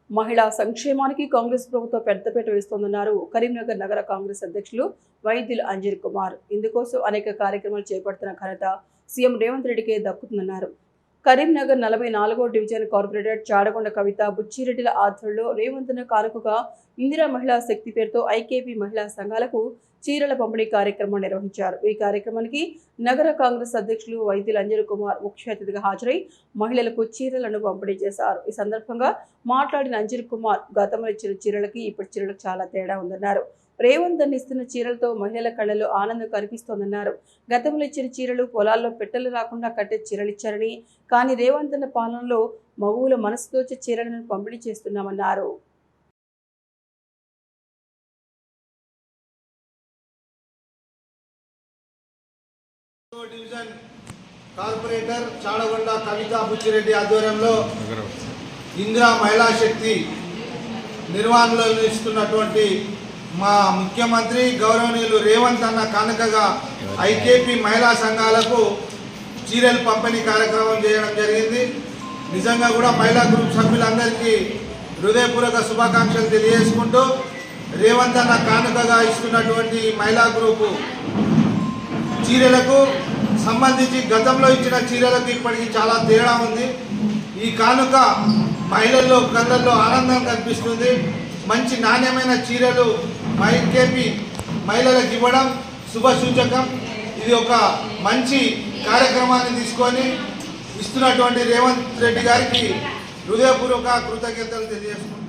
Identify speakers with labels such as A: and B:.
A: మహిళా సంక్షేమానికి కాంగ్రెస్ ప్రభుత్వం పెద్దపీట వేస్తోందన్నారు కరీంనగర్ నగర కాంగ్రెస్ అధ్యక్షులు వైద్యులు అంజీర్ కుమార్. ఇందుకోసం అనేక కార్యక్రమాలు చేపడుతున్న ఘనత సీఎం రేవంత్ రెడ్డికే దక్కుతుందన్నారు. కరీంనగర్ 44వ డివిజన్ కార్పొరేటర్ చాడగొండ కవిత బుచ్చిరెడ్డిల ఆధ్వర్యంలో రేవంత్ను కానుకగా ఇందిరా మహిళా శక్తి పేరుతో ఐకేపీ మహిళా సంఘాలకు చీరల పంపిణీ కార్యక్రమం నిర్వహించారు. ఈ కార్యక్రమానికి నగర కాంగ్రెస్ అధ్యక్షులు వైద్యులు అంజీర్ కుమార్ ముఖ్య అతిథిగా హాజరై మహిళలకు చీరలను పంపిణీ చేశారు. ఈ సందర్భంగా మాట్లాడిన అంజీర్ కుమార్ గతంలో ఇచ్చిన చీరలకి ఇప్పుడు చీరలకు చాలా తేడా ఉందన్నారు. రేవంత్ ఇస్తున్న చీరలతో మహిళల కళ్ళలో ఆనందం కనిపిస్తోందన్నారు. గతంలో ఇచ్చిన చీరలు పొలాల్లో పెట్టెలు రాకుండా కట్టే చీరలు ఇచ్చారని, కానీ రేవంత్ పాలనలో మగువుల మనసుతోచే చీరలను పంపిణీ చేస్తున్నామన్నారు.
B: డివిజన్ కార్పొరేటర్ చాడగొండ కవిత బుచ్చిరెడ్డి ఆధ్వర్యంలో ఇందిరా మహిళా శక్తి నిర్వహణలో ఇస్తున్నటువంటి మా ముఖ్యమంత్రి గౌరవనీయులు రేవంత్ అన్న కానుకగా ఐకేపీ మహిళా సంఘాలకు చీరలు పంపిణీ కార్యక్రమం చేయడం జరిగింది. నిజంగా కూడా మహిళా గ్రూప్ సభ్యులందరికీ హృదయపూర్వక శుభాకాంక్షలు తెలియజేసుకుంటూ రేవంత్ అన్న కానుకగా ఇస్తున్నటువంటి మహిళా గ్రూపు చీరలకు సంబంధించి గతంలో ఇచ్చిన చీరలకు ఇప్పటికీ చాలా తేడా ఉంది. ఈ కానుక మహిళల్లో కళ్ళల్లో ఆనందం కనిపిస్తుంది. మంచి నాణ్యమైన చీరలు ఐకేపీ మహిళలకు ఇవ్వడం శుభసూచకం. ఇది ఒక మంచి కార్యక్రమాన్ని తీసుకొని ఇస్తున్నటువంటి రేవంత్ రెడ్డి గారికి హృదయపూర్వక కృతజ్ఞతలు తెలియజేస్తున్నాం.